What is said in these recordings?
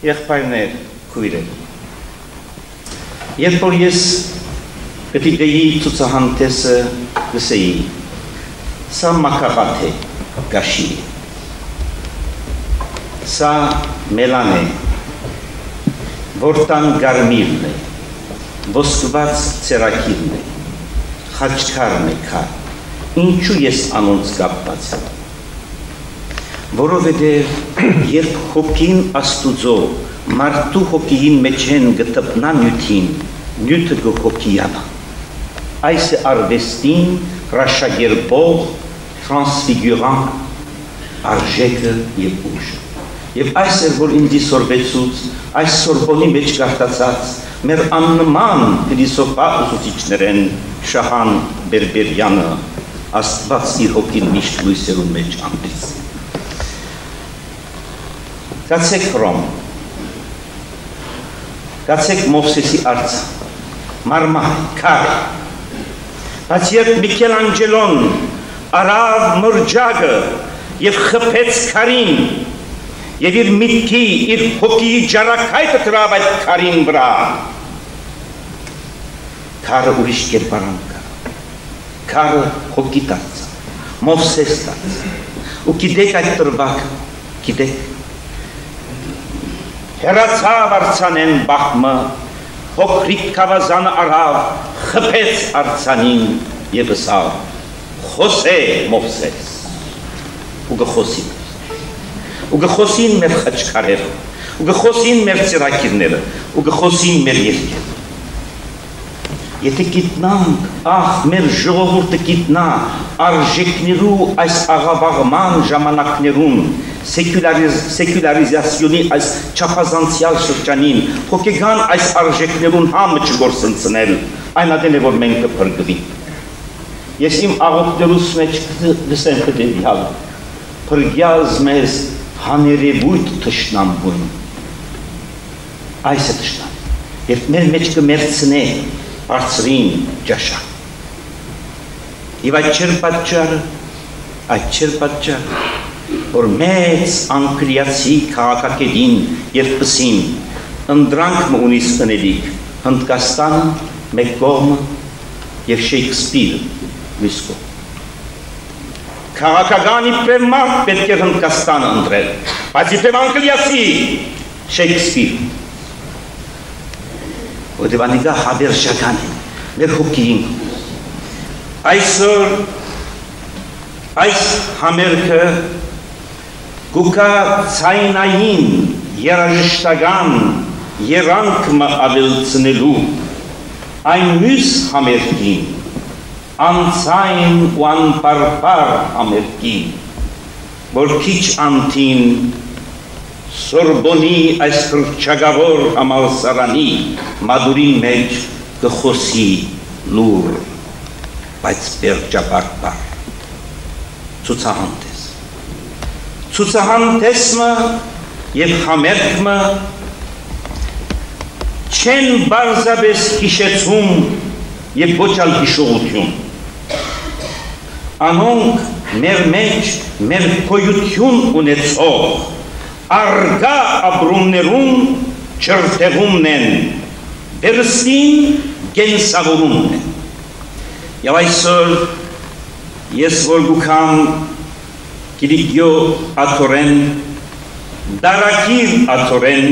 Եղբայրներ, քույրեր, երբ որ ես գտիգեի ցուցահանդեսը գսեի, սա մակաղաթ է, գաշի է, սա մելան է, որտան գարմիրն է, ոսկված ծերակիրն է, խաչքարն է քար, ինչու ես անոնց կապված եմ, որովհետև երբ հոգին աստուծո, մարդու հոգին մեջ են գտպնա նյութին, նյութը գհոգիանա, այս է արվեստին հրաշագերբող, տրանսֆիգուրան արժեքը և ուժը, և այս էր, որ ինձի սորվեցուց, այս սորբոնի մեջ գարտացած, մեր աննման փիլիսոփա ուսուցիչներ են Շահան Բերբերյանը, Աստված իր հոգին միշտ լույսերուն մեջ ամրից։ Գացեք Հռոմ, գացեք Մովսեսի արձը, մարմար, քար, բայց երբ Միքելանջելոն արավ մրջագը և խփեց քարին և իր միտքի, իր հոգիի ջարակայքը դրավ այդ քարին վրա, քարը ուրիշ կերպարան կա, քարը հոգի դարձավ, Մովսես դարձավ, ու գիտեք այդ տրվակը, գիտեք, հեռացավ արձանեն բախմը, փոքրիկ քավազանը արավ, խփեց արձանին և ըսավ, խոսե Մովսես, ու գխոսին, ու գխոսին մեր խաչքարերը, ու գխոսին մեր ծերակիրները, ու գխոսին մեր երկերը։ Եթե գիտնանք, մեր ժողովուրդը գիտնա արժեքներու այս աղավաղման ժամանակներուն, սեկուլարիզացիոնի այս չափազանցյալ շրջանին, հոգեգան այս արժեքներուն համը չգործընծնել, այն ադեն է, որ մենք կփրկվի։ Ես իմ աղոթներուս մեջ գսեմ հետևյալ, փրկյազ մեզ հաներևույթ թշնամբույն, այս է թշնամ, երբ մեր մեջ կմերցնե բարձրին ճաշակ։ Եվ այդ չեր պատճառը, որ մեծ անգլիացի քաղաքակետին և պսին ընդրանք մը ունիս ընելիք Հնդկաստանը, մեկ կողմը և Շեյքսպիրը մյուս կողմը։ Քաղաքական իբրև մարդ պետք է Հնդկաստանը ընտրել, բայց իբրև անգլիացի Շեյքսպիրը։ Որտև անիկա հավերժական է, մեր հոգին։ Այսօր այս համերգը գուկա ցայնային երաժշտական երանքը ավելցնելու այն մյուս համերգին, անցայն ու անպարպար համերգին, որ քիչ անտին Սորբոնի այս կրճագավոր համալսարանի մադուրին մեջ կխոսի լուր, բայց պերջապարպար, ցուցահանդես։ Ցուցահանդեսը և համերգը չեն բարձրապես հիշեցում և ոչ ալ հիշողություն։ Անոնք մեր մեջ մեր գոյություն ունեցող արգա ապրումներուն չրտեղումն են, վերստին գենսավորումն են։ Եվ այսօր ես որ գուքամ գիրիգյո աթորեն, դարակիր աթորեն,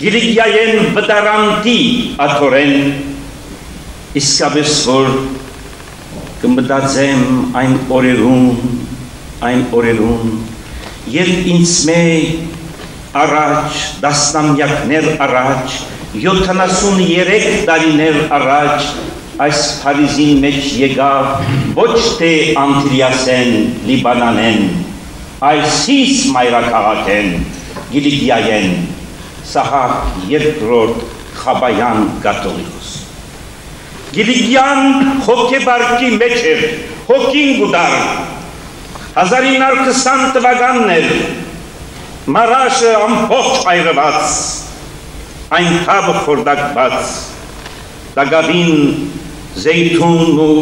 գիրիգյայեն վդարանտի աթորեն, իսկապես որ կմտածեմ այն օրերուն, երբ ինձ մեկ առաջ, դասնամյակներ առաջ, 73 տարիներ առաջ, այս Փարիզին մեջ եկավ ոչ թե Անտիլիասեն, Լիբանանեն, այսիս մայրաքաղաքեն, Գիլիգիայեն, Սահակ երկրորդ Խաբայան կաթողիկոս։ Գիլիգյան հոգեբարկի մեջ էր, հոգին գուդար, 1920 տվականն էր, մարաշը ամբողջ այրված, այն թաբը խորդակված, դագավին զեյթունն ու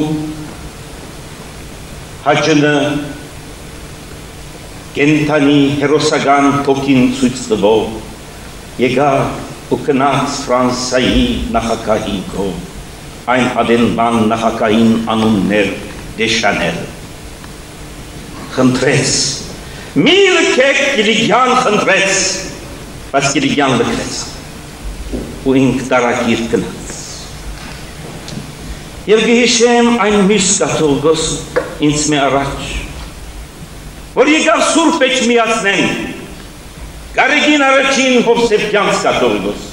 հաջնը կենթանի հերոսական հոգին ցույց տվող, եկավ ու գնաց Ֆրանսիայի նախագահի կողմ, այն հադենվան նախագահին անուններ Դեշանել։ Խնդրեց, մի լքեք Կիլիգյան խնդրեց, բայց Կիլիգյան լքրեց, ու ինք տարակիր գնաց։ Եվ գհիշեմ այն միշտ կաթողիկոս ինձ մի առաջ, որ եկավ Սուրբ Էջմիածնեն, Գարեգին առաջին Հովսեփյանց կաթողիկոս,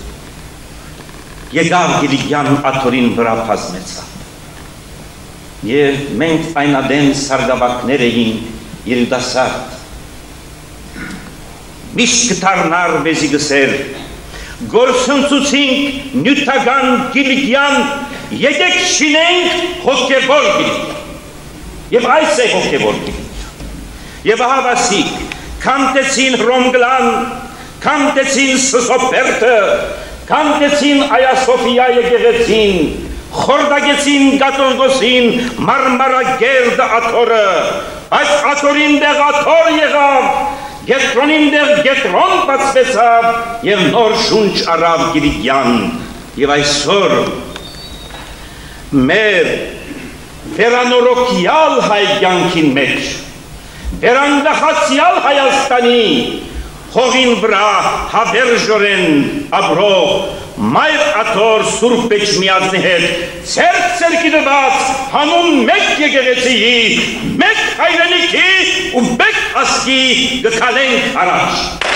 եկավ Կիլիգյան աթորին վրա բազմեցավ։ Եվ մենք այն ադեն սարգավակներ էինք երիտասարդ։ Միշտ կդառնար մեզի գսեր, գործընծուցինք նյութական Կիլիգյան, եկեք շինենք հոգևոր Կիլիգյան։ Եվ այս է հոգևոր Կիլիգյան։ Եվ ահավասիկ, քամտեցին Հռոմգլան, քամտեցին Սսոպերտը, քամտեցին Այա Սոֆիա եկեղեցին, խորդագեցին Կաթողիկոսին, Մարմարագերդ աթորը, այս աթորին դեղ աթոր եղավ, Գետրոնին դեղ Գետրոն բացվեցավ և նոր շունչ առավ Կիլիգյան, և այսօր մեր վերանորոգյալ հայ կյանքին մեջ, վերանդախացյալ Հայաստանի հողին վրա հավերժորեն ապրող մայր աթոր Սուրբ Էջմիածնի հետ ցերկ-ցերկի դված հանուն մեկ եկեղեցիի, մեկ հայրենիքի ու մեկ ազգի գքալենք առաջ։